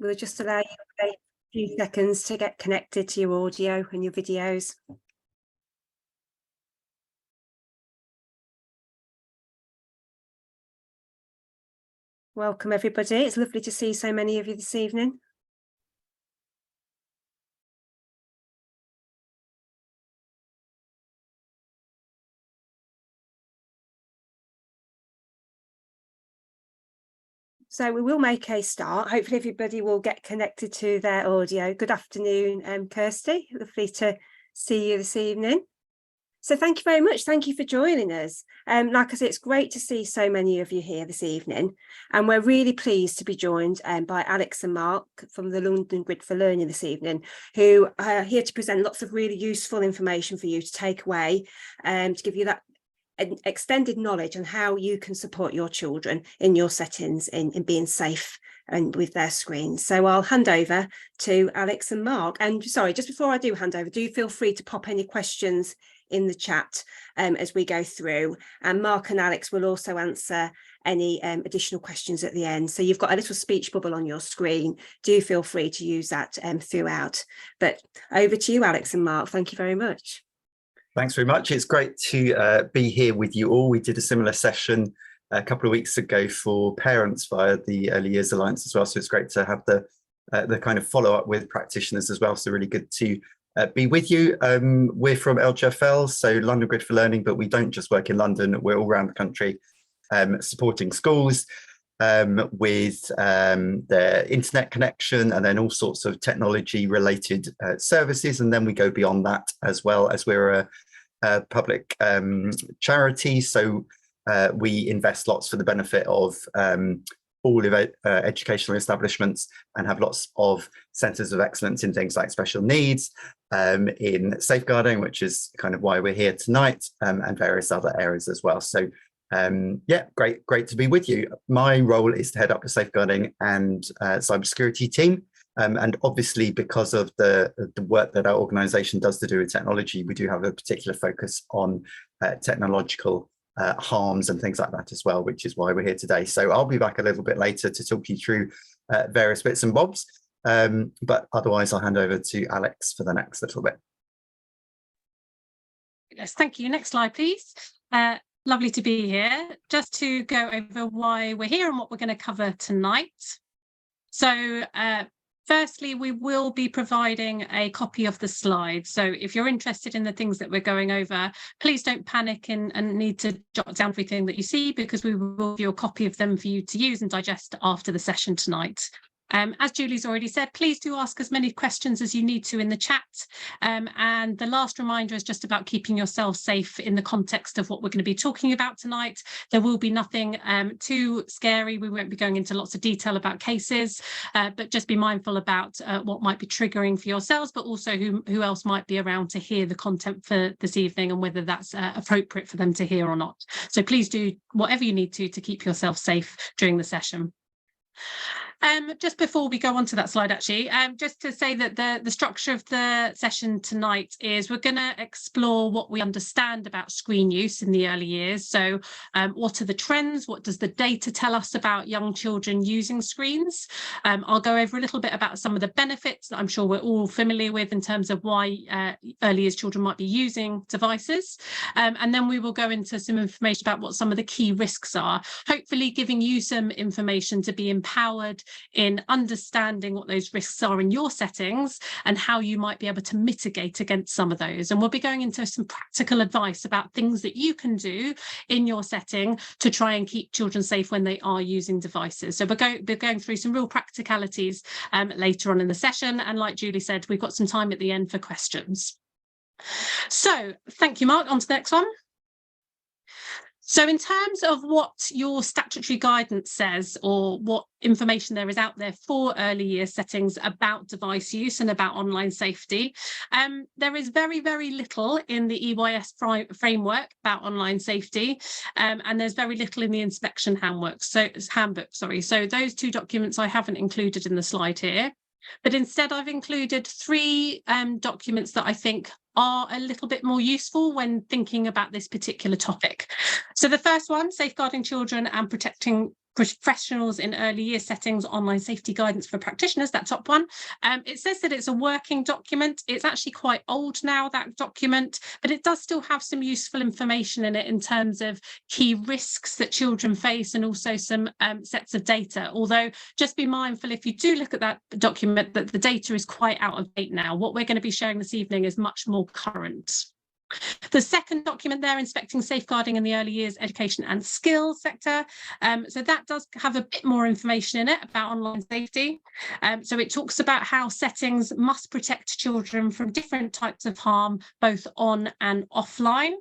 We'll just allow you a few seconds to get connected to your audio and your videos. Welcome everybody. It's lovely to see so many of you this evening. So we will make a start. Hopefully everybody will get connected to their audio. Good afternoon, Kirsty. Lovely to see you this evening. So thank you very much. Thank you for joining us. Like I said, it's great to see so many of you here this evening. And we're really pleased to be joined by Alex and Mark from the London Grid for Learning this evening, who are here to present lots of really useful information for you to take away to give you that extended knowledge on how you can support your children in your settings in being safe and with their screens. So I'll hand over to Alex and Mark. And sorry, just before I do hand over, do feel free to pop any questions in the chat as we go through, and Mark and Alex will also answer any additional questions at the end. So you've got a little speech bubble on your screen. Do feel free to use that throughout. But over to you, Alex and Mark. Thank you very much. Thanks very much. It's great to be here with you all. We did a similar session a couple of weeks ago for parents via the Early Years Alliance as well. So it's great to have the kind of follow up with practitioners as well. So really good to be with you. We're from LGfL, so London Grid for Learning, but we don't just work in London. We're all around the country supporting schools with their internet connection and then all sorts of technology related services. And then we go beyond that as well, as we're a public charity. So we invest lots for the benefit of all of educational establishments and have lots of centres of excellence in things like special needs, in safeguarding, which is kind of why we're here tonight, and various other areas as well. So yeah, great to be with you. My role is to head up the safeguarding and cybersecurity team. And obviously, because of the work that our organisation does to do with technology, we do have a particular focus on technological harms and things like that as well, which is why we're here today. So I'll be back a little bit later to talk you through various bits and bobs. But otherwise, I'll hand over to Alex for the next little bit. Yes, thank you. Next slide, please. Lovely to be here. Just to go over why we're here and what we're going to cover tonight. So firstly, we will be providing a copy of the slides. So if you're interested in the things that we're going over, please don't panic and need to jot down everything that you see, because we will give you a copy of them for you to use and digest after the session tonight. As Julie's already said, please do ask as many questions as you need to in the chat. And the last reminder is just about keeping yourself safe in the context of what we're going to be talking about tonight. There will be nothing too scary. We won't be going into lots of detail about cases, but just be mindful about what might be triggering for yourselves, but also who else might be around to hear the content for this evening and whether that's appropriate for them to hear or not. So please do whatever you need to keep yourself safe during the session. Just before we go on to that slide, actually, just to say that the structure of the session tonight is we're going to explore what we understand about screen use in the early years. So what are the trends? What does the data tell us about young children using screens? I'll go over a little bit about some of the benefits that I'm sure we're all familiar with in terms of why early years children might be using devices. And then we will go into some information about what some of the key risks are, hopefully giving you some information to be empowered in understanding what those risks are in your settings and how you might be able to mitigate against some of those. And we'll be going into some practical advice about things that you can do in your setting to try and keep children safe when they are using devices. So we're going through some real practicalities later on in the session. And like Julie said, we've got some time at the end for questions. So thank you, Mark. On to the next one. So in terms of what your statutory guidance says, or what information there is out there for early year settings about device use and about online safety, there is very, very little in the EYS framework about online safety, and there's very little in the inspection handbook. So those two documents I haven't included in the slide here. But instead, I've included three documents that I think are a little bit more useful when thinking about this particular topic. So the first one, Safeguarding Children and Protecting professionals in early year settings, online safety guidance for practitioners, that top one. It says that it's a working document. It's actually quite old now, that document, but it does still have some useful information in it in terms of key risks that children face and also some sets of data. Although just be mindful, if you do look at that document, that the data is quite out of date now. What we're going to be sharing this evening is much more current. The second document there, Inspecting Safeguarding in the Early Years Education and Skills sector. So that does have a bit more information in it about online safety. So it talks about how settings must protect children from different types of harm, both on and offline.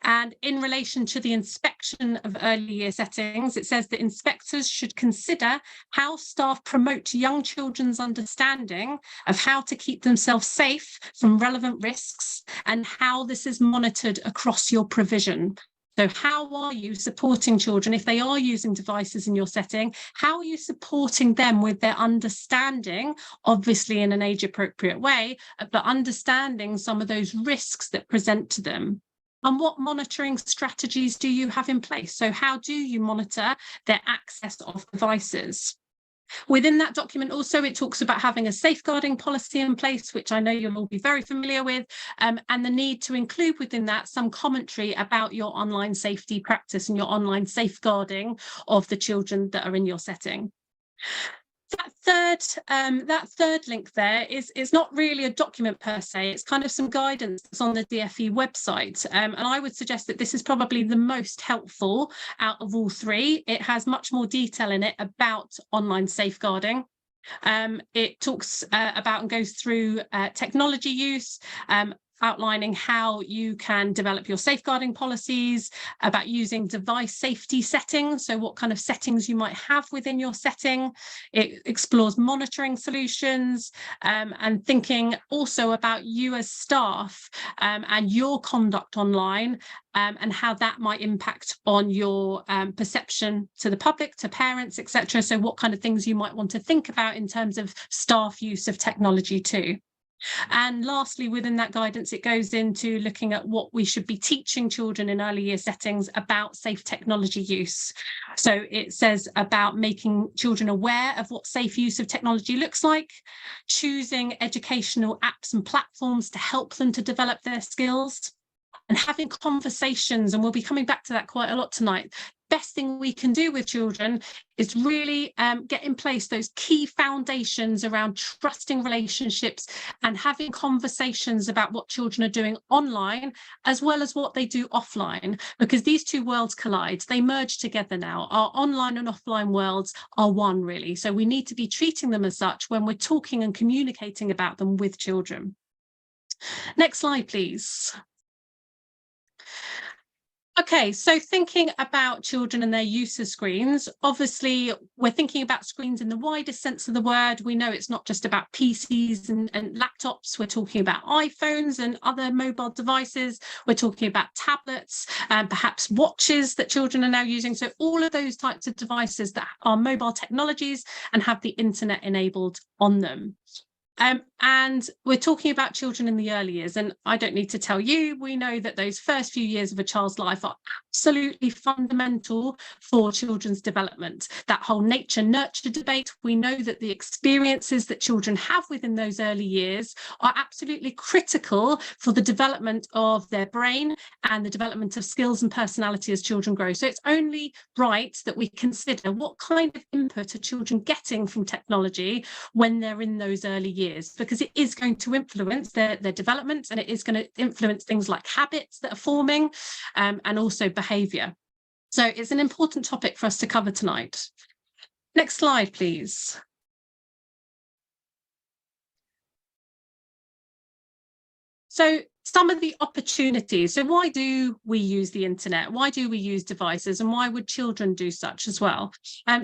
And in relation to the inspection of early year settings, it says that inspectors should consider how staff promote young children's understanding of how to keep themselves safe from relevant risks and how this is monitored across your provision. So how are you supporting children if they are using devices in your setting? How are you supporting them with their understanding, obviously in an age-appropriate way, but understanding some of those risks that present to them? And what monitoring strategies do you have in place? So how do you monitor their access of devices? Within that document also, it talks about having a safeguarding policy in place, which I know you'll all be very familiar with, and the need to include within that some commentary about your online safety practice and your online safeguarding of the children that are in your setting. That third link there is not really a document per se. It's kind of some guidance that's on the DfE website, and I would suggest that this is probably the most helpful out of all three. It has much more detail in it about online safeguarding. It talks about and goes through technology use, outlining how you can develop your safeguarding policies, about using device safety settings, so what kind of settings you might have within your setting. It explores monitoring solutions, and thinking also about you as staff, and your conduct online, and how that might impact on your perception to the public, to parents, etc. So what kind of things you might want to think about in terms of staff use of technology too. And lastly, within that guidance, it goes into looking at what we should be teaching children in early year settings about safe technology use. So it says about making children aware of what safe use of technology looks like, choosing educational apps and platforms to help them to develop their skills, and having conversations, and we'll be coming back to that quite a lot tonight. Best thing we can do with children is really get in place those key foundations around trusting relationships and having conversations about what children are doing online as well as what they do offline, because these two worlds collide. They merge together now. Our online and offline worlds are one, really. So we need to be treating them as such when we're talking and communicating about them with children. Next slide, please. Okay, so thinking about children and their use of screens, obviously we're thinking about screens in the widest sense of the word. We know it's not just about PCs and laptops. We're talking about iPhones and other mobile devices. We're talking about tablets and perhaps watches that children are now using. So all of those types of devices that are mobile technologies and have the internet enabled on them. And we're talking about children in the early years, and I don't need to tell you, we know that those first few years of a child's life are absolutely fundamental for children's development. That whole nature-nurture debate, we know that the experiences that children have within those early years are absolutely critical for the development of their brain and the development of skills and personality as children grow. So it's only right that we consider what kind of input are children getting from technology when they're in those early years, because it is going to influence their development, and it is going to influence things like habits that are forming, and also behaviour. So it's an important topic for us to cover tonight. Next slide, please. So some of the opportunities. So why do we use the internet? Why do we use devices? And why would children do such as well?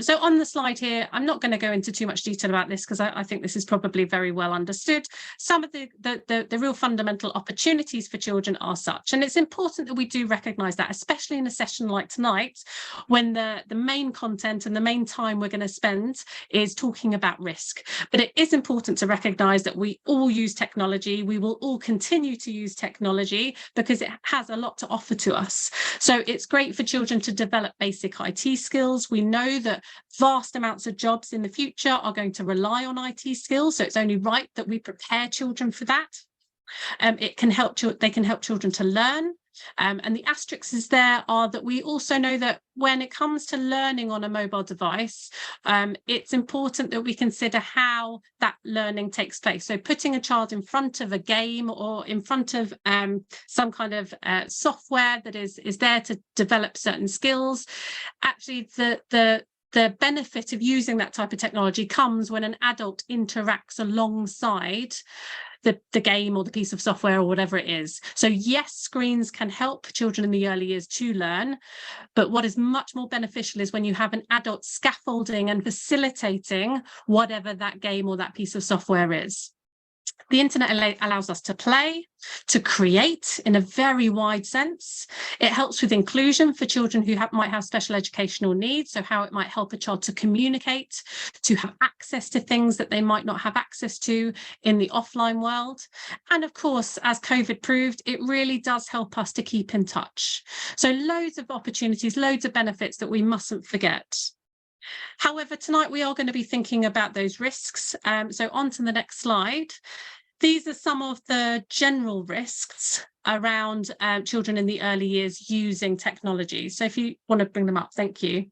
So on the slide here, I'm not going to go into too much detail about this because I think this is probably very well understood. Some of the real fundamental opportunities for children are such. And it's important that we do recognise that, especially in a session like tonight, when the main content and the main time we're going to spend is talking about risk. But it is important to recognise that we all use technology. We will all continue to use use technology because it has a lot to offer to us. So it's great for children to develop basic IT skills. We know that vast amounts of jobs in the future are going to rely on IT skills, so it's only right that we prepare children for that. They can help children to learn. And the asterisks there are that we also know that when it comes to learning on a mobile device, it's important that we consider how that learning takes place. So putting a child in front of a game or in front of some kind of software that is there to develop certain skills, actually the benefit of using that type of technology comes when an adult interacts alongside the game or the piece of software or whatever it is. So yes, screens can help children in the early years to learn, but what is much more beneficial is when you have an adult scaffolding and facilitating whatever that game or that piece of software is. The internet allows us to play, to create in a very wide sense. It helps with inclusion for children who might have special educational needs, so how it might help a child to communicate, to have access to things that they might not have access to in the offline world. And of course, as COVID proved, it really does help us to keep in touch. So loads of opportunities, loads of benefits that we mustn't forget. However, tonight we are going to be thinking about those risks. So on to the next slide. These are some of the general risks around children in the early years using technology. So if you want to bring them up, thank you.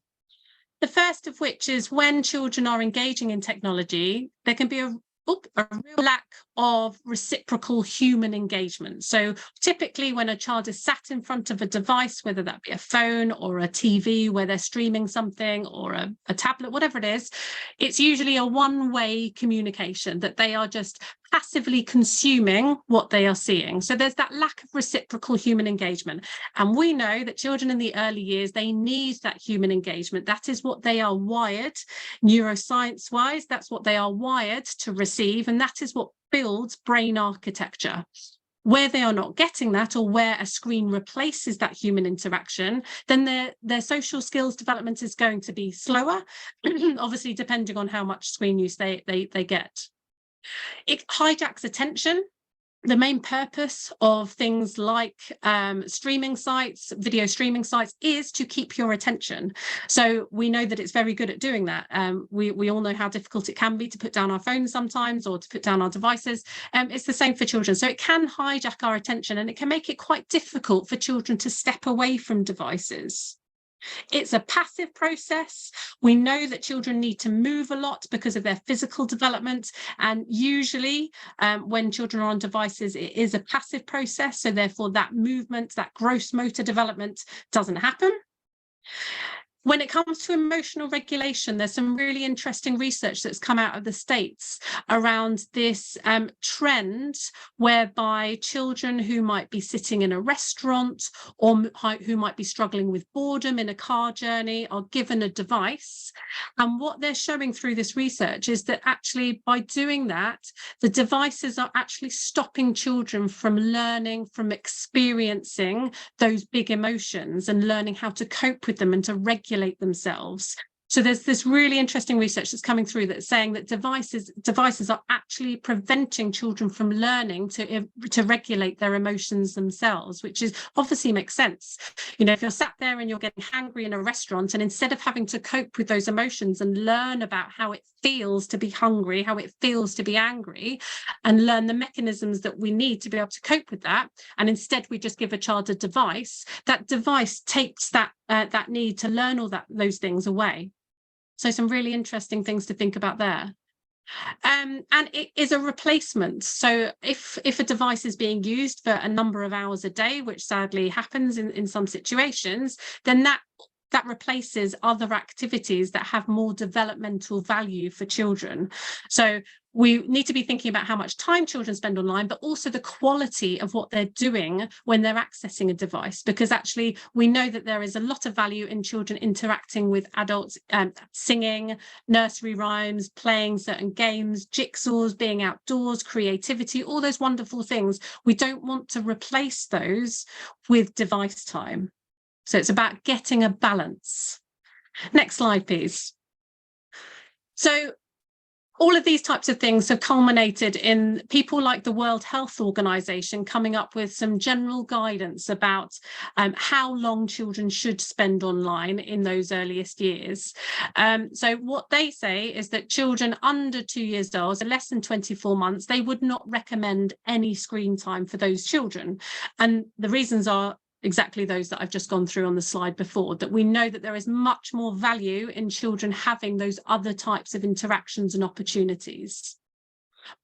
The first of which is when children are engaging in technology, there can be a real lack of reciprocal human engagement. So typically when a child is sat in front of a device, whether that be a phone or a TV where they're streaming something or a tablet, whatever it is, it's usually a one-way communication that they are just passively consuming what they are seeing. So there's that lack of reciprocal human engagement. And we know that children in the early years, they need that human engagement. That is what they are wired, neuroscience-wise, that's what they are wired to receive. And that is what builds brain architecture. Where they are not getting that, or where a screen replaces that human interaction, then their social skills development is going to be slower, obviously depending on how much screen use they get. It hijacks attention. The main purpose of things like streaming sites, video streaming sites, is to keep your attention. So we know that it's very good at doing that. We all know how difficult it can be to put down our phones sometimes, or to put down our devices. It's the same for children. So it can hijack our attention, and it can make it quite difficult for children to step away from devices. It's a passive process. We know that children need to move a lot because of their physical development, and usually when children are on devices, it is a passive process, so therefore that movement, that gross motor development doesn't happen. When it comes to emotional regulation, there's some really interesting research that's come out of the States around this trend whereby children who might be sitting in a restaurant or who might be struggling with boredom in a car journey are given a device. And what they're showing through this research is that actually by doing that, the devices are actually stopping children from learning, from experiencing those big emotions and learning how to cope with them and to regulate themselves. So there's this really interesting research that's coming through that's saying that devices are actually preventing children from learning to regulate their emotions themselves, which is obviously makes sense. You know, if you're sat there and you're getting hangry in a restaurant, and instead of having to cope with those emotions and learn about how it feels to be hungry, how it feels to be angry, and learn the mechanisms that we need to be able to cope with that, and instead we just give a child a device, that device takes that need to learn all those things away. So some really interesting things to think about there. And it is a replacement. So if a device is being used for a number of hours a day, which sadly happens in some situations, then that replaces other activities that have more developmental value for children. So we need to be thinking about how much time children spend online, but also the quality of what they're doing when they're accessing a device, because actually we know that there is a lot of value in children interacting with adults, singing, nursery rhymes, playing certain games, jigsaws, being outdoors, creativity, all those wonderful things. We don't want to replace those with device time. So it's about getting a balance. Next slide, please. So all of these types of things have culminated in people like the World Health Organization coming up with some general guidance about how long children should spend online in those earliest years. So what they say is that children under 2 years old, so less than 24 months, they would not recommend any screen time for those children. And the reasons are exactly those that I've just gone through on the slide before, that we know that there is much more value in children having those other types of interactions and opportunities.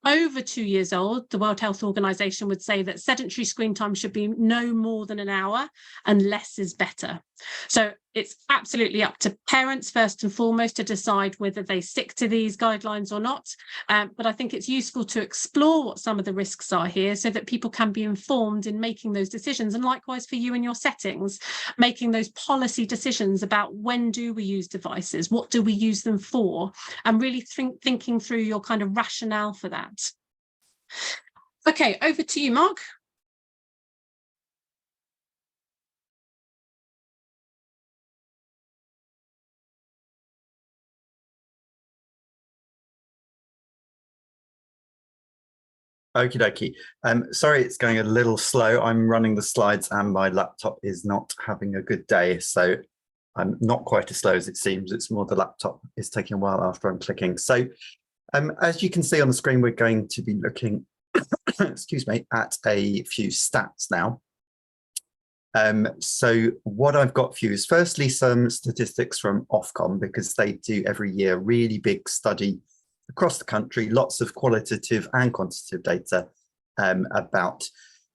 Over 2 years old, the World Health Organization would say that sedentary screen time should be no more than an hour, and less is better. So it's absolutely up to parents first and foremost to decide whether they stick to these guidelines or not. But I think it's useful to explore what some of the risks are here so that people can be informed in making those decisions. And likewise for you in your settings, making those policy decisions about when do we use devices, what do we use them for, and really thinking through your kind of rationale for that. Okay, over to you, Mark. Okie dokie. Sorry, it's going a little slow. I'm running the slides and my laptop is not having a good day. So I'm not quite as slow as it seems. It's more the laptop is taking a while after I'm clicking. So as you can see on the screen, we're going to be looking, excuse me, at a few stats now. So what I've got for you is firstly some statistics from Ofcom, because they do every year a really big study across the country, lots of qualitative and quantitative data about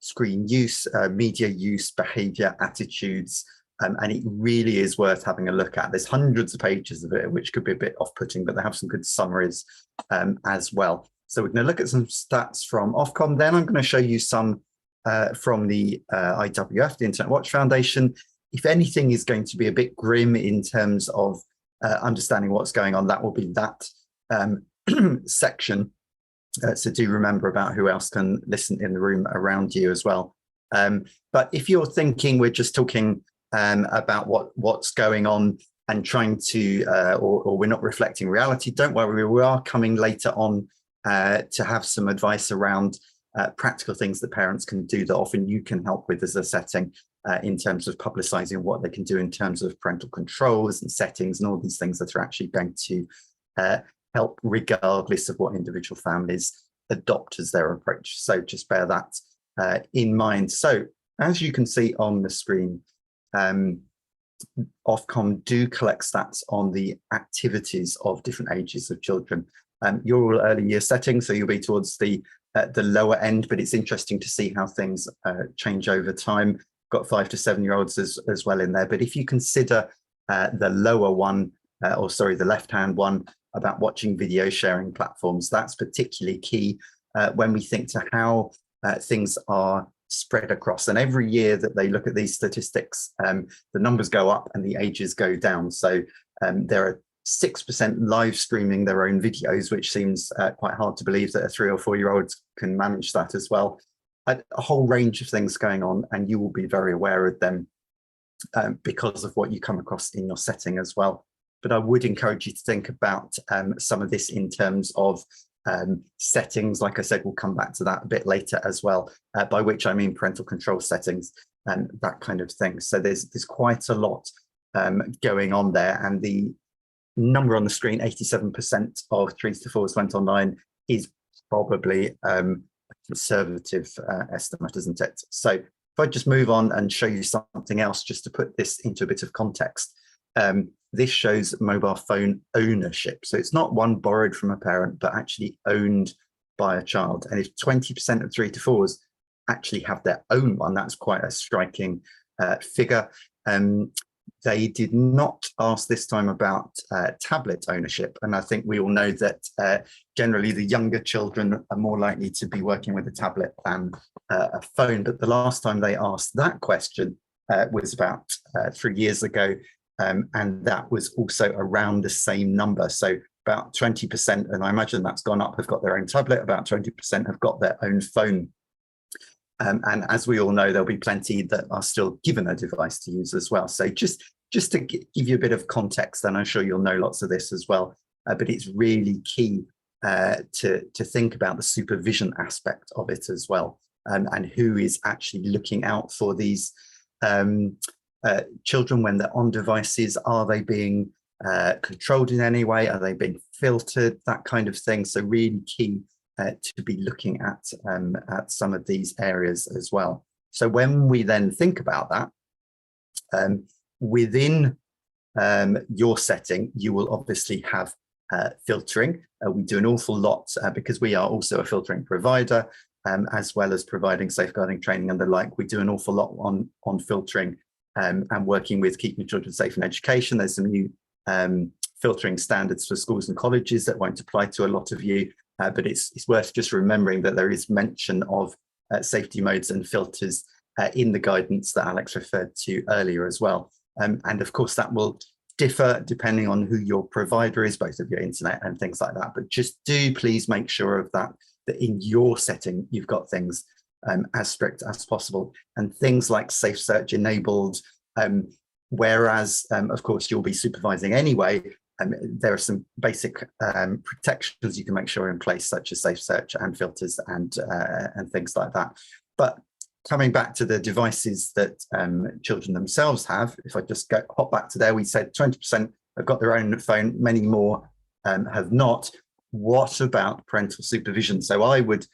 screen use, media use, behaviour, attitudes, and it really is worth having a look at. There's hundreds of pages of it, which could be a bit off-putting, but they have some good summaries as well. So we're going to look at some stats from Ofcom, then I'm going to show you some from the IWF, the Internet Watch Foundation. If anything is going to be a bit grim in terms of understanding what's going on, that will be that section. So do remember about who else can listen in the room around you as well. But if you're thinking we're just talking about what's going on and trying to, or we're not reflecting reality, don't worry, we are coming later on to have some advice around practical things that parents can do that often you can help with as a setting in terms of publicising what they can do in terms of parental controls and settings and all these things that are actually going to help regardless of what individual families adopt as their approach. So just bear that in mind. So as you can see on the screen, Ofcom do collect stats on the activities of different ages of children. You're all early year settings, so you'll be towards the lower end, but it's interesting to see how things change over time. Got 5 to 7 year olds as well in there. But if you consider the lower one, or sorry, the left-hand one about watching video sharing platforms, that's particularly key when we think to how things are spread across. And every year that they look at these statistics, the numbers go up and the ages go down. So there are 6% live streaming their own videos, which seems quite hard to believe that a 3 or 4 year old can manage that as well. A whole range of things going on, and you will be very aware of them because of what you come across in your setting as well. But I would encourage you to think about some of this in terms of settings. Like I said, we'll come back to that a bit later as well, by which I mean parental control settings and that kind of thing. So there's quite a lot going on there, and the number on the screen, 87% of 3s to 4s went online, is probably a conservative estimate, isn't it? So if I just move on and show you something else, just to put this into a bit of context. This shows mobile phone ownership. So it's not one borrowed from a parent, but actually owned by a child. And if 20% of 3 to 4s actually have their own one, that's quite a striking figure. They did not ask this time about tablet ownership. And I think we all know that generally the younger children are more likely to be working with a tablet than a phone. But the last time they asked that question was about 3 years ago. And that was also around the same number. So about 20%, and I imagine that's gone up, have got their own tablet, about 20% have got their own phone. And as we all know, there'll be plenty that are still given a device to use as well. So just to give you a bit of context, and I'm sure you'll know lots of this as well, but it's really key to think about the supervision aspect of it as well, and who is actually looking out for these children when they're on devices. Are they being controlled in any way? Are they being filtered? That kind of thing. So really key to be looking at some of these areas as well. So when we then think about that, within your setting, you will obviously have filtering. We do an awful lot because we are also a filtering provider, as well as providing safeguarding training and the like. We do an awful lot on filtering and working with keeping children safe in education. There's some new filtering standards for schools and colleges that won't apply to a lot of you, but it's worth just remembering that there is mention of safety modes and filters in the guidance that Alex referred to earlier as well. And of course, that will differ depending on who your provider is, both of your internet and things like that. But just do please make sure of that in your setting, you've got things as strict as possible, and things like safe search enabled, whereas of course you'll be supervising anyway. There are some basic protections you can make sure are in place, such as safe search and filters and things like that. But coming back to the devices that children themselves have, if I just hop back to there, we said 20% have got their own phone, many more have not. What about parental supervision? So I would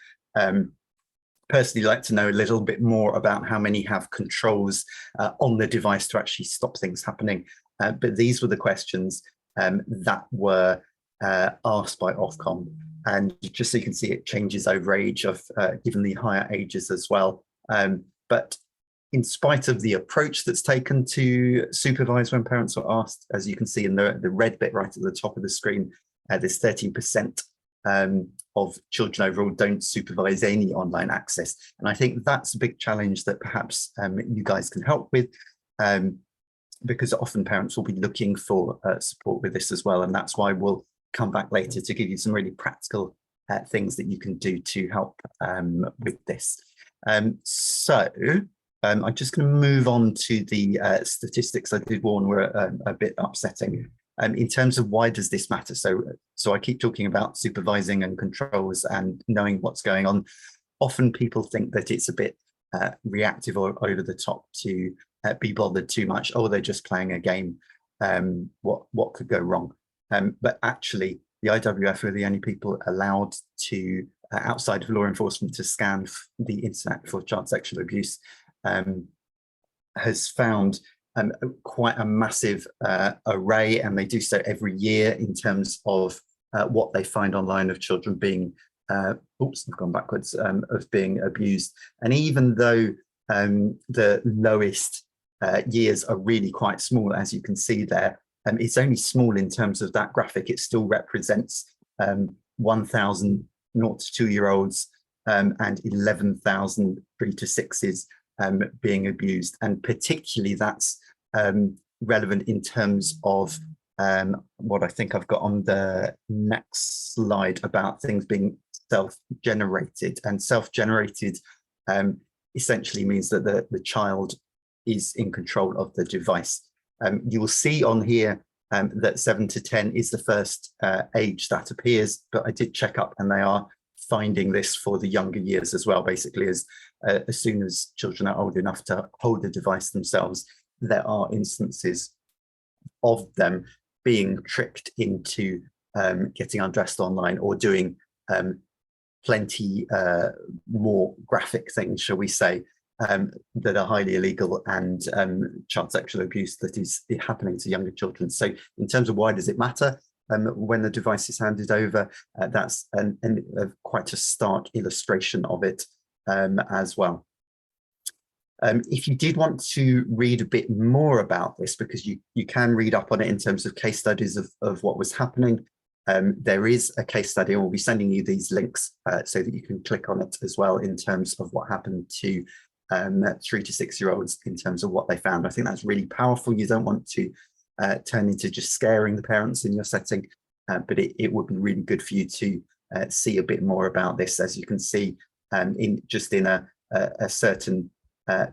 personally like to know a little bit more about how many have controls on the device to actually stop things happening. But these were the questions that were asked by Ofcom. And just so you can see, it changes over age of given the higher ages as well. But in spite of the approach that's taken to supervise when parents are asked, as you can see in the red bit right at the top of the screen, there's 13% of children overall don't supervise any online access. And I think that's a big challenge that perhaps you guys can help with, because often parents will be looking for support with this as well. And that's why we'll come back later to give you some really practical things that you can do to help with this. So I'm just going to move on to the statistics. I did warn were a bit upsetting in terms of why does this matter. So I keep talking about supervising and controls and knowing what's going on. Often people think that it's a bit reactive or over the top to be bothered too much. Oh, they're just playing a game. What could go wrong? But actually, the IWF are the only people allowed to, outside of law enforcement, to scan the internet for child sexual abuse, has found quite a massive array, and they do so every year in terms of what they find online of children being, oops, I've gone backwards, of being abused. And even though the lowest years are really quite small, as you can see there, it's only small in terms of that graphic. It still represents 1,000 0 to 2-year-olds and 11,000 3 to 6s being abused. And particularly that's relevant in terms of what I think I've got on the next slide about things being self-generated. And self-generated essentially means that the child is in control of the device. You will see on here that 7 to 10 is the first age that appears, but I did check up and they are finding this for the younger years as well. Basically, as soon as children are old enough to hold the device themselves, there are instances of them being tricked into getting undressed online or doing plenty more graphic things, shall we say, that are highly illegal and child sexual abuse that is happening to younger children. So in terms of why does it matter when the device is handed over, that's quite a stark illustration of it as well. If you did want to read a bit more about this, because you can read up on it in terms of case studies of what was happening, there is a case study, and we'll be sending you these links so that you can click on it as well in terms of what happened to 3 to 6-year-olds in terms of what they found. I think that's really powerful. You don't want to turn into just scaring the parents in your setting, but it would be really good for you to see a bit more about this. As you can see, in a certain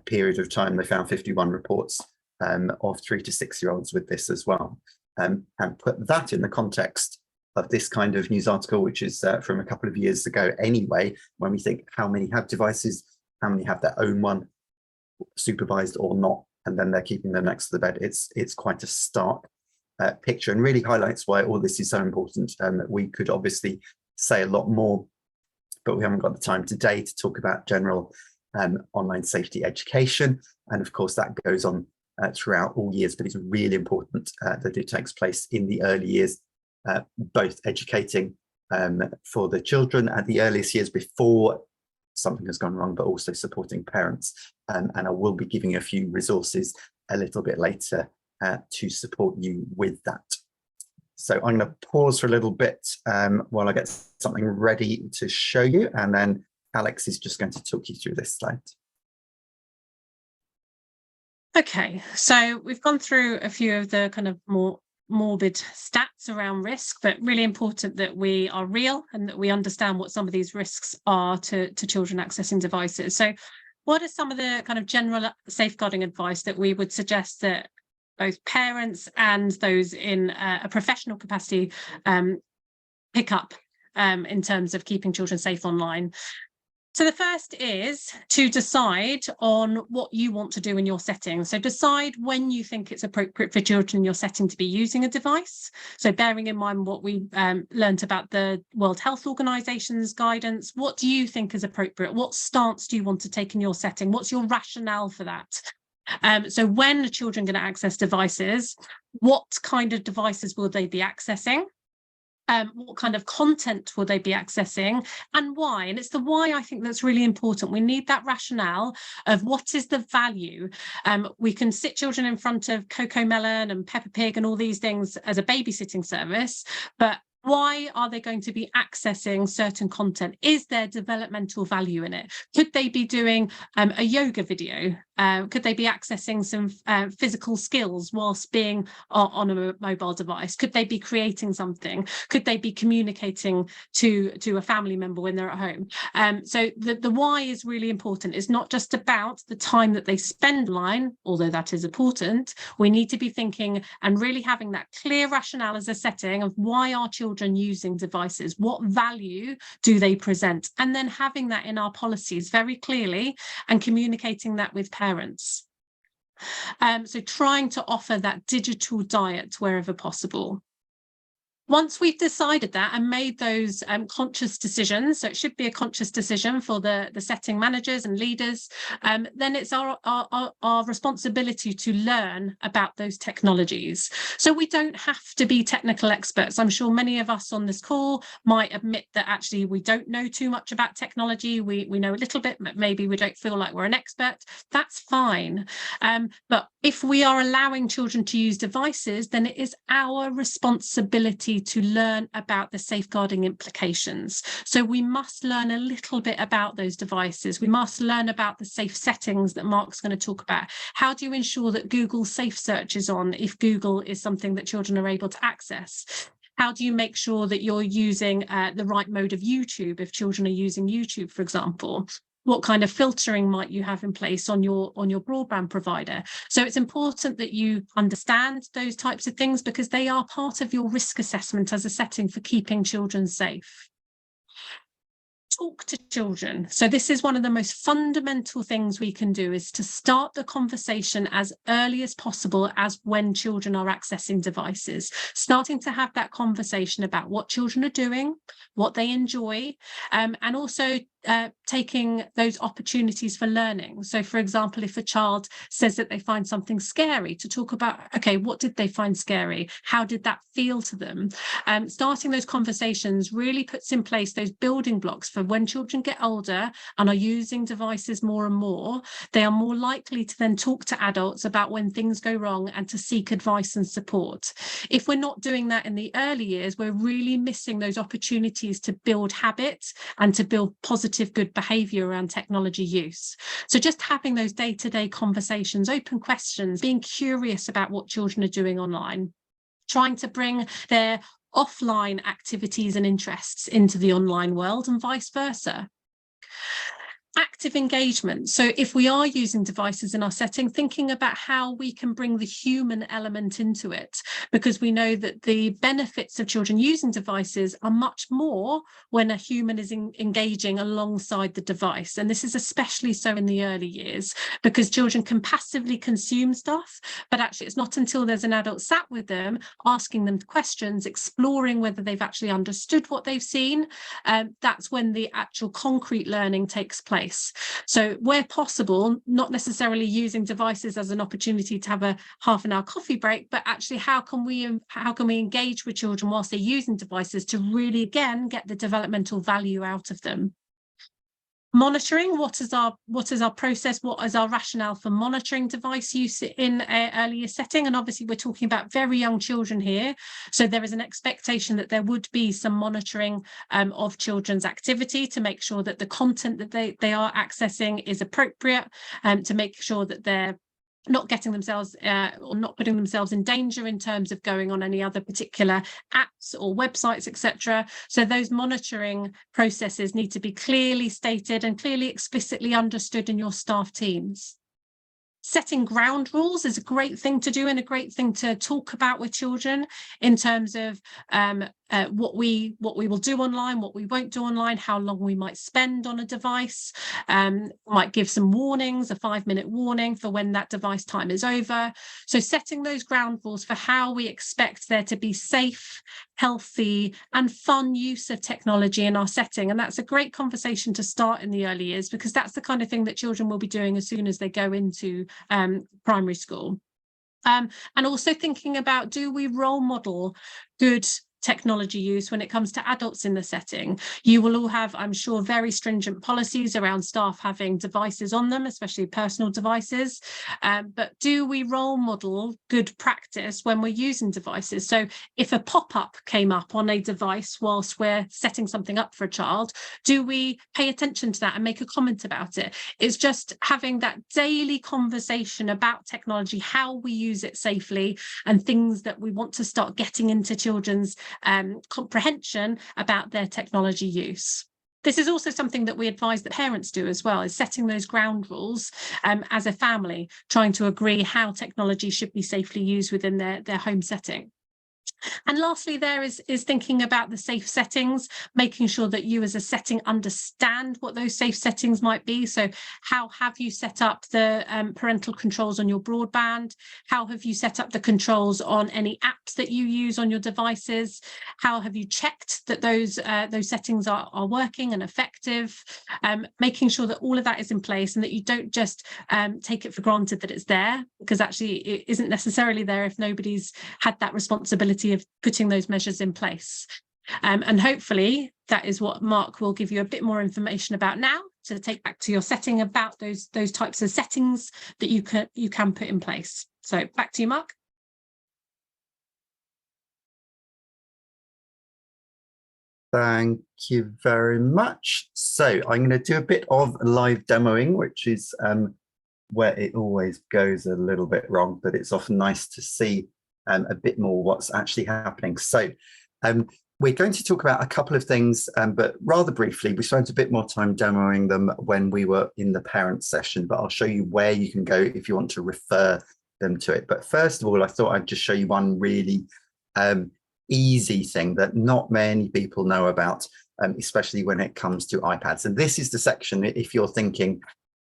period of time, they found 51 reports of 3 to 6-year-olds with this as well, and put that in the context of this kind of news article, which is from a couple of years ago anyway, when we think how many have devices, how many have their own one, supervised or not, and then they're keeping them next to the bed. It's quite a stark picture, and really highlights why all this is so important. We could obviously say a lot more, but we haven't got the time today to talk about general online safety education. And of course, that goes on throughout all years, but it's really important that it takes place in the early years, both educating for the children at the earliest years before something has gone wrong, but also supporting parents. And I will be giving you a few resources a little bit later to support you with that. So I'm going to pause for a little bit while I get something ready to show you, and then Alex is just going to talk you through this slide. Okay, so we've gone through a few of the kind of more morbid stats around risk, but really important that we are real and that we understand what some of these risks are to children accessing devices. So what are some of the kind of general safeguarding advice that we would suggest that both parents and those in a professional capacity pick up in terms of keeping children safe online? So the first is to decide on what you want to do in your setting. So decide when you think it's appropriate for children in your setting to be using a device. So bearing in mind what we learned about the World Health Organization's guidance, what do you think is appropriate? What stance do you want to take in your setting? What's your rationale for that? So when are children going to access devices? What kind of devices will they be accessing? What kind of content will they be accessing, and why? And it's the why, I think, that's really important. We need that rationale of what is the value. We can sit children in front of Coco Melon and Peppa Pig and all these things as a babysitting service, but why are they going to be accessing certain content? Is there developmental value in it? Could they be doing a yoga video? Could they be accessing some physical skills whilst being on a mobile device? Could they be creating something? Could they be communicating to a family member when they're at home? So the why is really important. It's not just about the time that they spend online, although that is important. We need to be thinking and really having that clear rationale as a setting of why are children using devices, what value do they present, and then having that in our policies very clearly and communicating that with parents. So trying to offer that digital diet wherever possible. Once we've decided that and made those conscious decisions, so it should be a conscious decision for the setting managers and leaders, then it's our responsibility to learn about those technologies. So we don't have to be technical experts. I'm sure many of us on this call might admit that actually we don't know too much about technology. We know a little bit, but maybe we don't feel like we're an expert. That's fine. But if we are allowing children to use devices, then it is our responsibility to learn about the safeguarding implications. So we must learn a little bit about those devices. We must learn about the safe settings that Mark's going to talk about. How do you ensure that Google Safe Search is on if Google is something that children are able to access? How do you make sure that you're using the right mode of YouTube if children are using YouTube, for example? What kind of filtering might you have in place on your broadband provider? So it's important that you understand those types of things because they are part of your risk assessment as a setting for keeping children safe. Talk to children. So this is one of the most fundamental things we can do, is to start the conversation as early as possible as when children are accessing devices, starting to have that conversation about what children are doing, what they enjoy, and also taking those opportunities for learning. So for example, if a child says that they find something scary, to talk about, okay, what did they find scary? How did that feel to them? Starting those conversations really puts in place those building blocks for when children get older and are using devices more and more, they are more likely to then talk to adults about when things go wrong and to seek advice and support. If we're not doing that in the early years, we're really missing those opportunities to build habits and to build positive good behavior around technology use. So just having those day-to-day conversations, open questions, being curious about what children are doing online, trying to bring their offline activities and interests into the online world and vice versa. Active engagement. So if we are using devices in our setting, thinking about how we can bring the human element into it, because we know that the benefits of children using devices are much more when a human is engaging alongside the device. And this is especially so in the early years, because children can passively consume stuff, but actually it's not until there's an adult sat with them, asking them questions, exploring whether they've actually understood what they've seen, that's when the actual concrete learning takes place. So where possible, not necessarily using devices as an opportunity to have a half-an-hour coffee break, but actually how can we engage with children whilst they're using devices to really, again, get the developmental value out of them. Monitoring, what is our process, what is our rationale for monitoring device use in an earlier setting? And obviously we're talking about very young children here, so there is an expectation that there would be some monitoring of children's activity to make sure that the content that they are accessing is appropriate, to make sure that they're not getting themselves or not putting themselves in danger in terms of going on any other particular apps or websites, etc. So those monitoring processes need to be clearly stated and clearly explicitly understood in your staff teams. Setting ground rules is a great thing to do and a great thing to talk about with children in terms of what we will do online, what we won't do online, how long we might spend on a device, might give some warnings, a 5-minute warning for when that device time is over. So setting those ground rules for how we expect there to be safe, healthy and fun use of technology in our setting. And that's a great conversation to start in the early years, because that's the kind of thing that children will be doing as soon as they go into primary school. And also thinking about, do we role model good technology use when it comes to adults in the setting? You will all have, I'm sure, very stringent policies around staff having devices on them, especially personal devices. But do we role model good practice when we're using devices? So if a pop-up came up on a device whilst we're setting something up for a child, do we pay attention to that and make a comment about it? It's just having that daily conversation about technology, how we use it safely, and things that we want to start getting into children's comprehension about their technology use. This is also something that we advise that parents do as well, is setting those ground rules as a family, trying to agree how technology should be safely used within their home setting. And lastly, there is thinking about the safe settings, making sure that you as a setting understand what those safe settings might be. So how have you set up the parental controls on your broadband? How have you set up the controls on any apps that you use on your devices? How have you checked that those settings are working and effective? Making sure that all of that is in place and that you don't just take it for granted that it's there, because actually it isn't necessarily there if nobody's had that responsibility of putting those measures in place. And hopefully that is what Mark will give you a bit more information about now to take back to your setting about those types of settings that you can put in place. So back to you, Mark. Thank you very much. So I'm going to do a bit of live demoing, which is where it always goes a little bit wrong, but it's often nice to see a bit more what's actually happening. So we're going to talk about a couple of things, but rather briefly. We spent a bit more time demoing them when we were in the parent session, but I'll show you where you can go if you want to refer them to it. But first of all, I thought I'd just show you one really easy thing that not many people know about, especially when it comes to iPads. And this is the section, if you're thinking,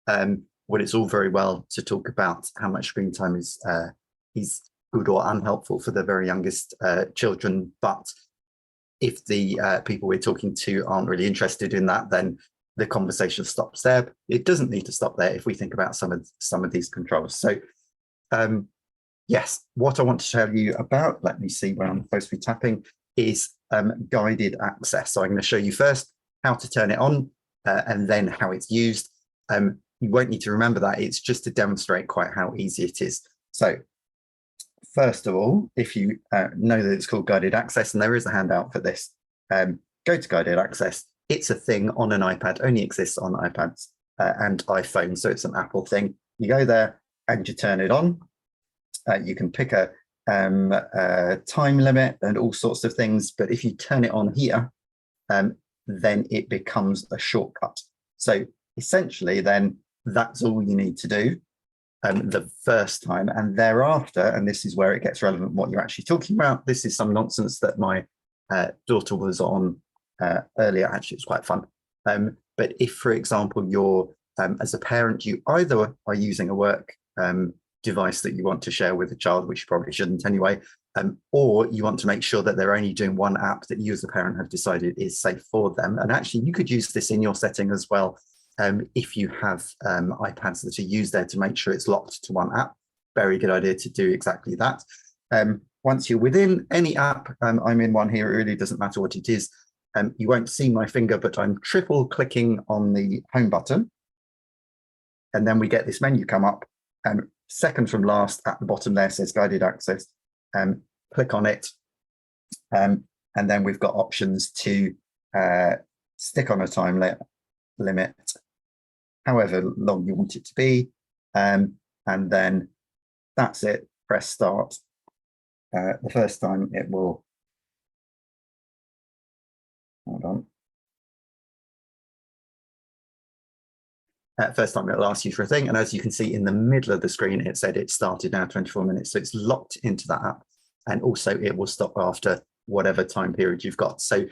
well, it's all very well to talk about how much screen time is good or unhelpful for the very youngest children, but if the people we're talking to aren't really interested in that, then the conversation stops there. It doesn't need to stop there if we think about some of these controls. So yes, what I want to tell you about, let me see where I'm supposed to be tapping, is guided access. So I'm going to show you first how to turn it on and then how it's used. You won't need to remember that. It's just to demonstrate quite how easy it is. So first of all, if you know that it's called guided access, and there is a handout for this, go to guided access. It's a thing on an iPad, only exists on iPads and iPhones, so it's an Apple thing. You go there and you turn it on. You can pick a time limit and all sorts of things, but if you turn it on here, then it becomes a shortcut. So essentially then that's all you need to do the first time, and thereafter, and this is where it gets relevant what you're actually talking about. This is some nonsense that my daughter was on earlier. Actually, it's quite fun. But if, for example, you're as a parent, you either are using a work device that you want to share with a child, which you probably shouldn't anyway, or you want to make sure that they're only doing one app that you as a parent have decided is safe for them. And actually, you could use this in your setting as well. If you have iPads that are used there, to make sure it's locked to one app. Very good idea to do exactly that. Once you're within any app, I'm in one here, it really doesn't matter what it is. You won't see my finger, but I'm triple clicking on the home button. And then we get this menu come up. Second from last at the bottom there says guided access. Click on it. And then we've got options to stick on a time limit, however long you want it to be. And then that's it. Press start. The first time it will, hold on. First time it'll ask you for a thing, and as you can see in the middle of the screen, it said it started now 24 minutes, so it's locked into that app, and also it will stop after whatever time period you've got. So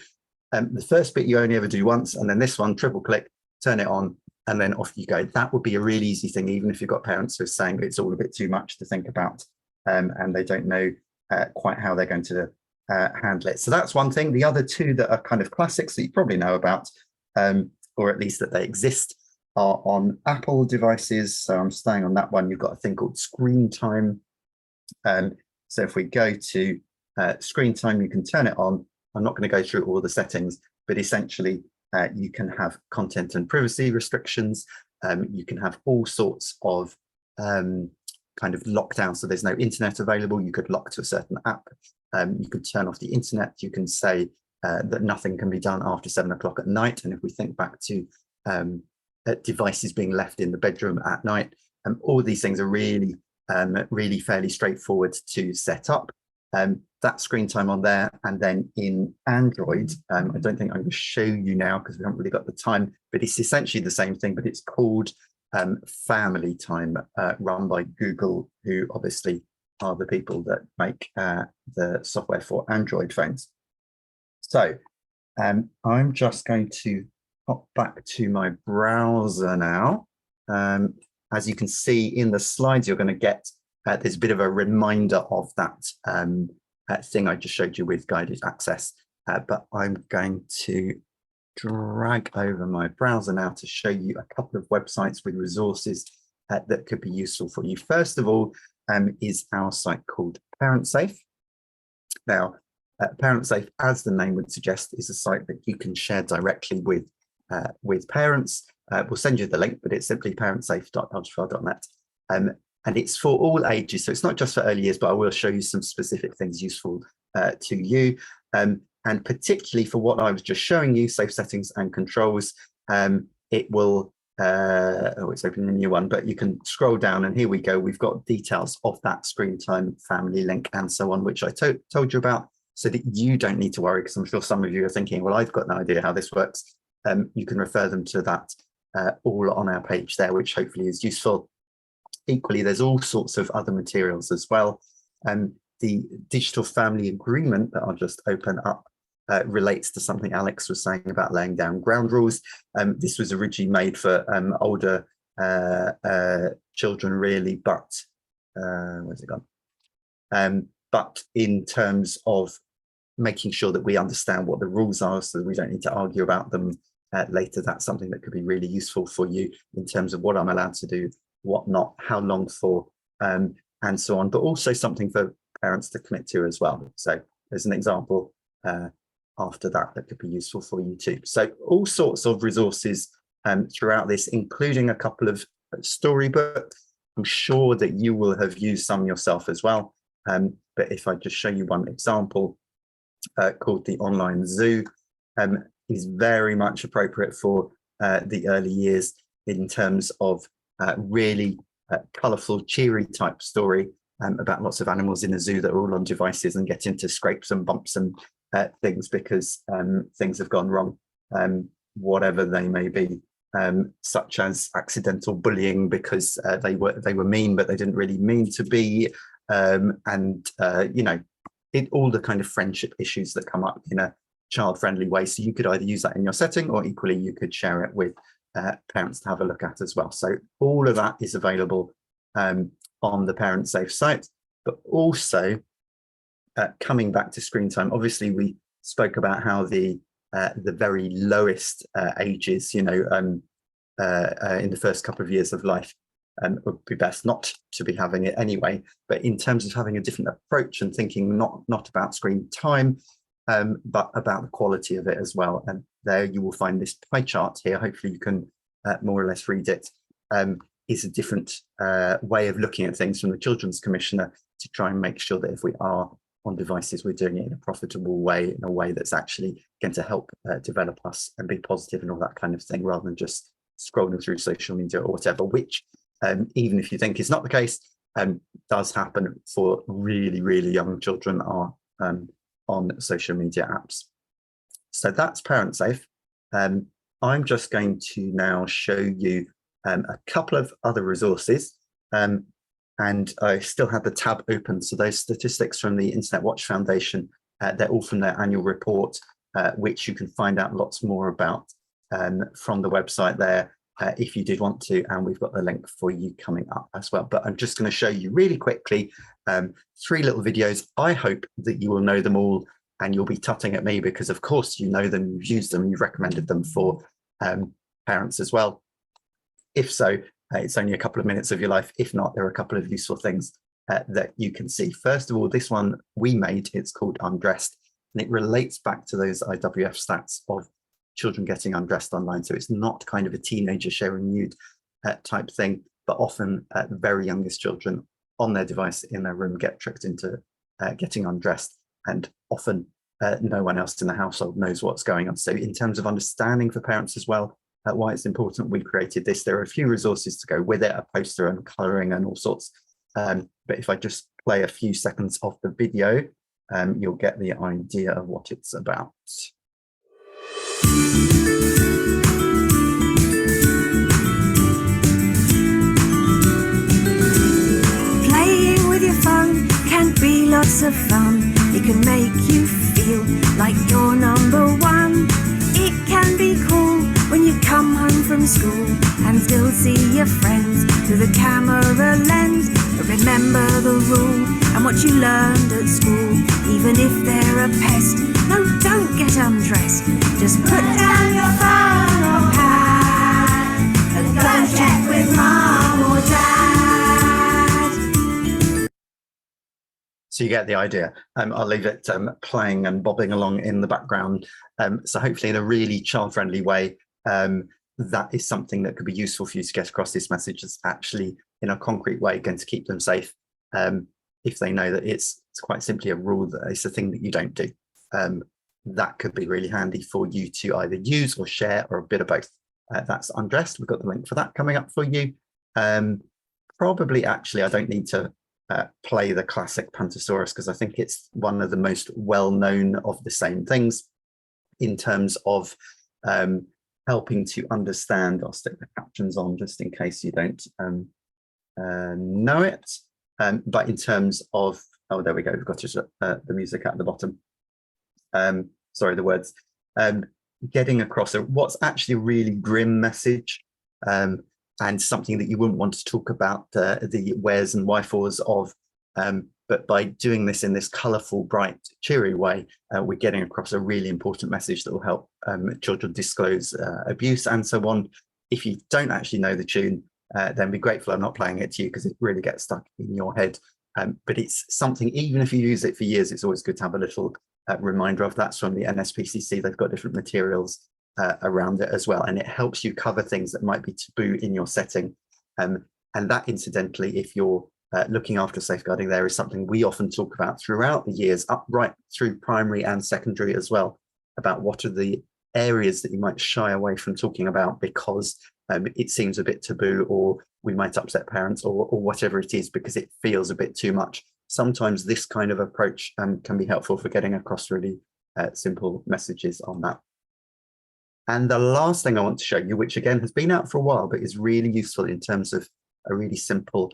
the first bit you only ever do once, and then this one, triple click, turn it on, and then off you go. That would be a really easy thing, even if you've got parents who are saying it's all a bit too much to think about, and they don't know quite how they're going to handle it. So that's one thing. The other two that are kind of classics that you probably know about, or at least that they exist, are on Apple devices. So I'm staying on that one. You've got a thing called screen time. So if we go to screen time, you can turn it on. I'm not going to go through all the settings, but essentially you can have content and privacy restrictions. You can have all sorts of kind of lockdown. So there's no internet available. You could lock to a certain app. You could turn off the internet. You can say that nothing can be done after 7 o'clock at night. And if we think back to devices being left in the bedroom at night, all these things are really, really fairly straightforward to set up. That screen time on there, and then in Android, I don't think I'm going to show you now because we haven't really got the time, but it's essentially the same thing, but it's called Family Time, run by Google, who obviously are the people that make the software for Android phones. So I'm just going to hop back to my browser now. As you can see in the slides, you're going to get there's a bit of a reminder of that thing I just showed you with guided access, but I'm going to drag over my browser now to show you a couple of websites with resources that could be useful for you. First of all is our site called ParentSafe. Now, ParentSafe, as the name would suggest, is a site that you can share directly with parents. We'll send you the link, but it's simply parentsafe.lgfl.net. And it's for all ages, so it's not just for early years, but I will show you some specific things useful to you. And particularly for what I was just showing you, safe settings and controls, it will, oh, it's opening a new one, but you can scroll down and here we go. We've got details of that screen time, family link, and so on, which I told you about, so that you don't need to worry, because I'm sure some of you are thinking, well, I've got no idea how this works. You can refer them to that all on our page there, which hopefully is useful. Equally, there's all sorts of other materials as well. The digital family agreement that I'll just open up relates to something Alex was saying about laying down ground rules. This was originally made for older children, really, but where's it gone? But in terms of making sure that we understand what the rules are so that we don't need to argue about them later, that's something that could be really useful for you in terms of what I'm allowed to do, what not, how long for, and so on, but also something for parents to commit to as well. So there's an example after that that could be useful for you too. So all sorts of resources throughout this, including a couple of storybooks. I'm sure that you will have used some yourself as well. But if I just show you one example called the Online Zoo, is very much appropriate for the early years in terms of really colourful, cheery type story about lots of animals in a zoo that are all on devices and get into scrapes and bumps and things because things have gone wrong, whatever they may be. such as accidental bullying because they were mean, but they didn't really mean to be, and you know, all the kind of friendship issues that come up in a child-friendly way. So you could either use that in your setting, or equally you could share it with parents to have a look at as well. So all of that is available on the Parent Safe site. But also, coming back to screen time, obviously we spoke about how the very lowest ages, you know, in the first couple of years of life, would be best not to be having it anyway. But in terms of having a different approach and thinking not about screen time, but about the quality of it as well. And there you will find this pie chart here. Hopefully you can more or less read it. Is a different way of looking at things from the Children's Commissioner to try and make sure that if we are on devices, we're doing it in a profitable way, in a way that's actually going to help develop us and be positive and all that kind of thing, rather than just scrolling through social media or whatever, which even if you think is not the case, does happen for really, really young children are on social media apps. So that's Parent Safe. I'm just going to now show you a couple of other resources, and I still have the tab open. So those statistics from the Internet Watch Foundation, they're all from their annual report, which you can find out lots more about from the website there if you did want to, and we've got the link for you coming up as well. But I'm just going to show you really quickly 3 little videos. I hope that you will know them all, and you'll be tutting at me because of course you know them, you've used them, you've recommended them for parents as well. If so, it's only a couple of minutes of your life. If not, there are a couple of useful things that you can see. First of all, this one we made, it's called Undressed, and it relates back to those IWF stats of children getting undressed online. So it's not kind of a teenager sharing nude type thing, but often the very youngest children on their device in their room get tricked into getting undressed, and often no one else in the household knows what's going on. So in terms of understanding for parents as well, why it's important, we created this. There are a few resources to go with it, a poster and colouring and all sorts. But if I just play a few seconds of the video, you'll get the idea of what it's about. Playing with your phone can be lots of fun. It can make you feel like you're number one. It can be cool when you come home from school and still see your friends through the camera lens. But remember the rule and what you learned at school. Even if they're a pest, no, don't get undressed. Just put down your phone or pad and don't check with mom or dad. So you get the idea. I'll leave it playing and bobbing along in the background. So hopefully in a really child-friendly way, that is something that could be useful for you to get across this message. That's actually in a concrete way going to keep them safe, if they know that it's quite simply a rule, that it's a thing that you don't do. That could be really handy for you to either use or share, or a bit of both. That's Undressed. We've got the link for that coming up for you. Probably actually I don't need to play the classic Pantosaurus, because I think it's one of the most well-known of the same things in terms of helping to understand. I'll stick the captions on just in case you don't know it. But in terms of, oh, there we go, we've got just the music at the bottom. Sorry, the words. Getting across what's actually a really grim message, and something that you wouldn't want to talk about the wheres and wherefores of. But by doing this in this colourful, bright, cheery way, we're getting across a really important message that will help children disclose abuse and so on. If you don't actually know the tune, then be grateful I'm not playing it to you, because it really gets stuck in your head. But it's something, even if you use it for years, it's always good to have a little reminder of. That's from the NSPCC. They've got different materials around it as well, and it helps you cover things that might be taboo in your setting. And that, incidentally, if you're looking after safeguarding, there is something we often talk about throughout the years, up right through primary and secondary as well, about what are the areas that you might shy away from talking about because it seems a bit taboo, or we might upset parents, or whatever it is, because it feels a bit too much. Sometimes this kind of approach can be helpful for getting across really simple messages on that. And the last thing I want to show you, which again has been out for a while, but is really useful in terms of a really simple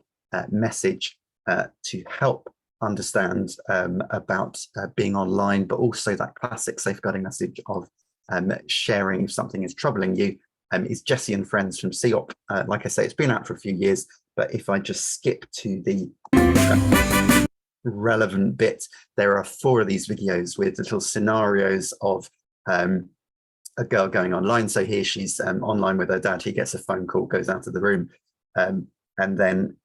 message to help understand about being online, but also that classic safeguarding message of sharing if something is troubling you, is Jessie and Friends from CEOP. Like I say, it's been out for a few years, but if I just skip to the relevant bit, there are 4 of these videos with little scenarios of a girl going online. So here she's online with her dad. He gets a phone call, goes out of the room, and then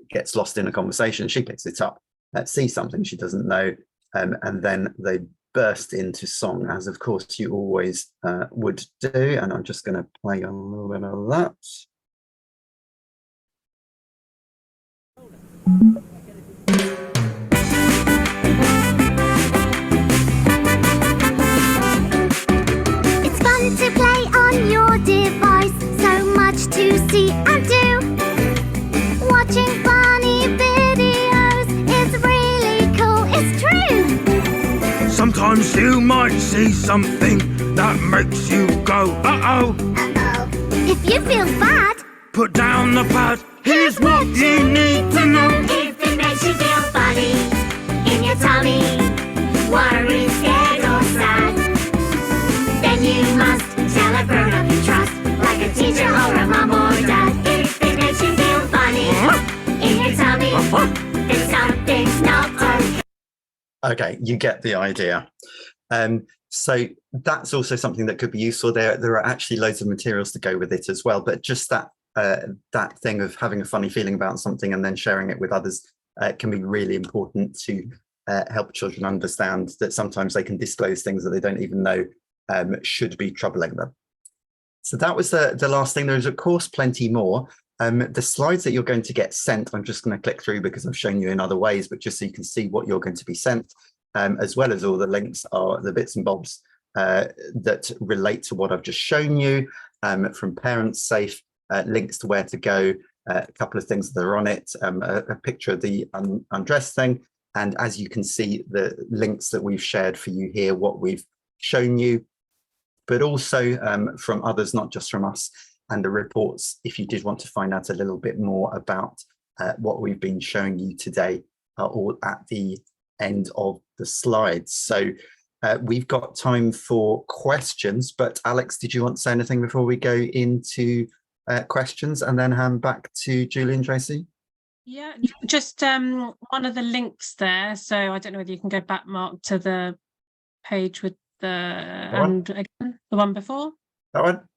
gets lost in a conversation. She picks it up, sees something she doesn't know, and then they burst into song, as of course you always would do. And I'm just going to play a little bit of that. It's fun to play on your device, so much to see and do. Watching funny videos is really cool, it's true. Sometimes you might see something that makes you go, uh-oh. Uh-oh. If you feel bad, Put down the pad, here's what you need to know. if it makes you feel funny in your tummy, worried, scared or sad, then you must tell a grown-up you trust, like a teacher or a mum or dad. If it makes you feel funny in your tummy, then something's not okay. Okay, you get the idea. So that's also something that could be useful. There are actually loads of materials to go with it as well, but just that thing of having a funny feeling about something and then sharing it with others can be really important to help children understand that sometimes they can disclose things that they don't even know should be troubling them. So that was the last thing. There's of course plenty more. The slides that you're going to get sent, I'm just going to click through because I've shown you in other ways, but just so you can see what you're going to be sent, as well as all the links are the bits and bobs that relate to what I've just shown you, from Parents Safe, links to where to go, a couple of things that are on it, a picture of the undress thing, and as you can see, the links that we've shared for you here, what we've shown you, but also from others, not just from us, and the reports, if you did want to find out a little bit more about what we've been showing you today, are all at the end of the slides. So we've got time for questions, but Alex, did you want to say anything before we go into questions and then hand back to Julie and Tracy? Yeah, just one of the links there. So I don't know whether you can go back, Mark, to the page with the and again the one before. That one?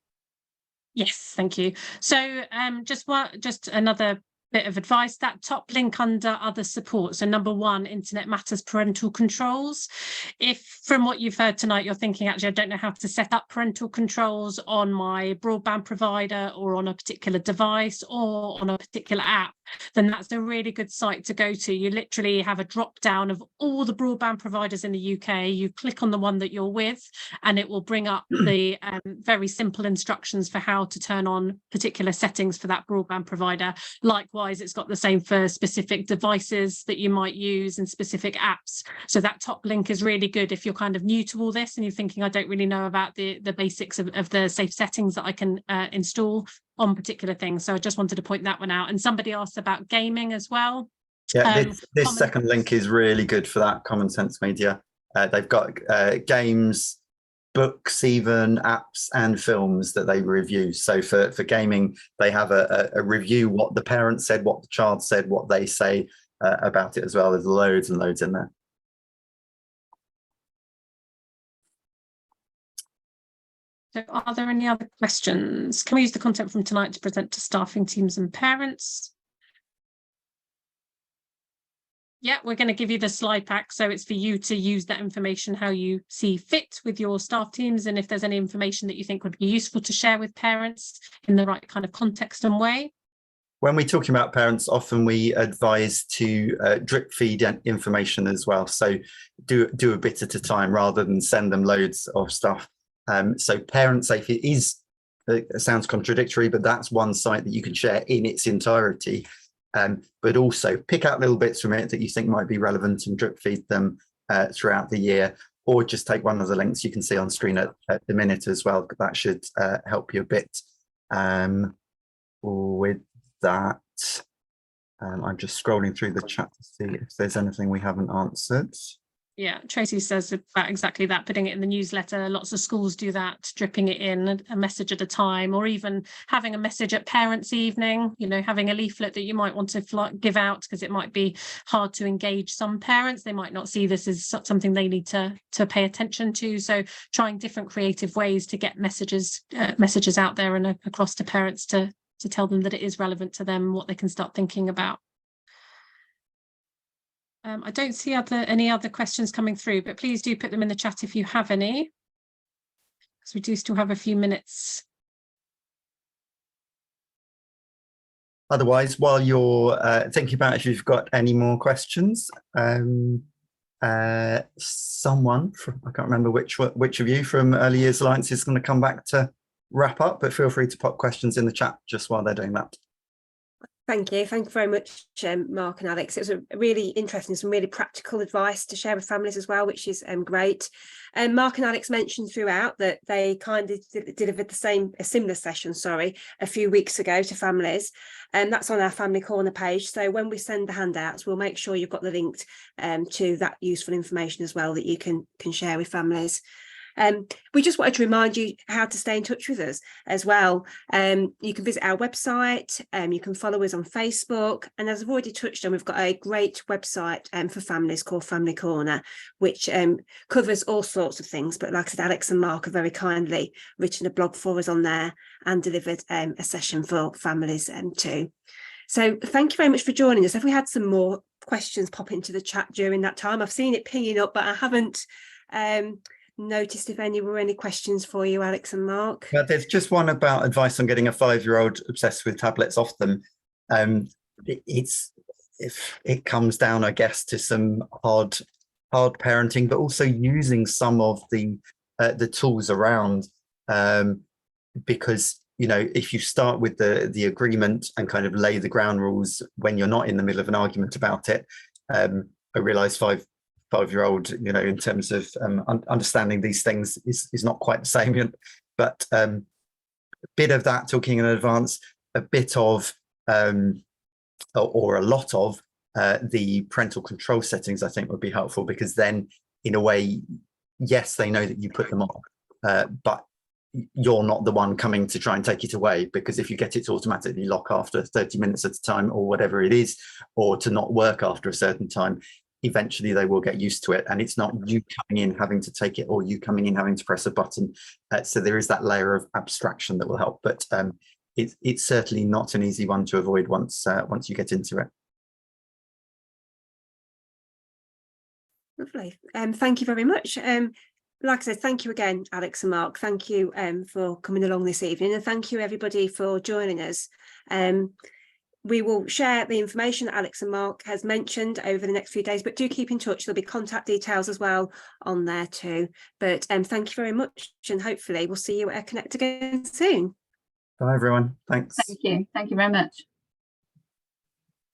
Yes, thank you. So just another bit of advice, that top link under other support. So number 1, Internet Matters parental controls. If from what you've heard tonight, you're thinking, actually, I don't know how to set up parental controls on my broadband provider or on a particular device or on a particular app, then that's a really good site to go to. You literally have a drop down of all the broadband providers in the UK. You click on the one that you're with and it will bring up the very simple instructions for how to turn on particular settings for that broadband provider. Likewise, it's got the same for specific devices that you might use and specific apps. So that top link is really good if you're kind of new to all this and you're thinking, I don't really know about the basics of the safe settings that I can install on particular things. So I just wanted to point that one out. And somebody asked about gaming as well. Yeah, this second link is really good for that. Common Sense Media. They've got games, books, even apps and films that they review. So for gaming, they have a review, what the parent said, what the child said, what they say about it as well. There's loads and loads in there. So are there any other questions? Can we use the content from tonight to present to staffing teams and parents? Yeah, we're going to give you the slide pack. So it's for you to use that information how you see fit with your staff teams. And if there's any information that you think would be useful to share with parents in the right kind of context and way. When we're talking about parents, often we advise to drip feed information as well. So do a bit at a time rather than send them loads of stuff. So Parent Safe it sounds contradictory, but that's one site that you can share in its entirety. But also pick out little bits from it that you think might be relevant and drip feed them throughout the year. or just take one of the links you can see on screen at the minute as well. That should help you a bit. With that, I'm just scrolling through the chat to see if there's anything we haven't answered. Yeah, Tracy says about exactly that, putting it in the newsletter. Lots of schools do that, dripping it in a message at a time, or even having a message at parents' evening, you know, having a leaflet that you might want to give out, because it might be hard to engage some parents. They might not see this as something they need to pay attention to. So trying different creative ways to get messages out there and across to parents to tell them that it is relevant to them, what they can start thinking about. I don't see any other questions coming through, but please do put them in the chat if you have any, because we do still have a few minutes. Otherwise, while you're thinking about if you've got any more questions, someone from, I can't remember which of you from Early Years Alliance is going to come back to wrap up, but feel free to pop questions in the chat just while they're doing that. Thank you very much, Mark and Alex. It was a really interesting, some really practical advice to share with families as well, which is great. And Mark and Alex mentioned throughout that they kind of delivered a similar session, a few weeks ago to families, and that's on our Family Corner page. So when we send the handouts, we'll make sure you've got the link to that useful information as well that you can share with families. We just wanted to remind you how to stay in touch with us as well. You can visit our website, you can follow us on Facebook, and as I've already touched on, we've got a great website for families called Family Corner, which covers all sorts of things. But like I said, Alex and Mark have very kindly written a blog for us on there and delivered a session for families too. So thank you very much for joining us. Have we had some more questions pop into the chat during that time? I've seen it pinging up, but I haven't noticed if were any questions for you, Alex and Mark. There's just one about advice on getting a 5-year-old obsessed with tablets off them. It comes down, I guess, to some hard parenting, but also using some of the tools around, because, you know, if you start with the agreement and kind of lay the ground rules when you're not in the middle of an argument about it, I realise five-year-old, you know, in terms of understanding these things is not quite the same, but a bit of that talking in advance, a bit of or a lot of the parental control settings, I think would be helpful, because then in a way, yes, they know that you put them on, but you're not the one coming to try and take it away, because if you get it to automatically lock after 30 minutes at a time or whatever it is, or to not work after a certain time, eventually they will get used to it, and it's not you coming in having to take it or you coming in having to press a button. So there is that layer of abstraction that will help, but it's certainly not an easy one to avoid once you get into it. Lovely. Thank you very much. Like I said, thank you again, Alex and Mark. Thank you for coming along this evening, and thank you everybody for joining us. We will share the information that Alex and Mark has mentioned over the next few days, but do keep in touch. There'll be contact details as well on there too. But thank you very much, and hopefully we'll see you at Connect again soon. Bye everyone. Thanks. Thank you very much.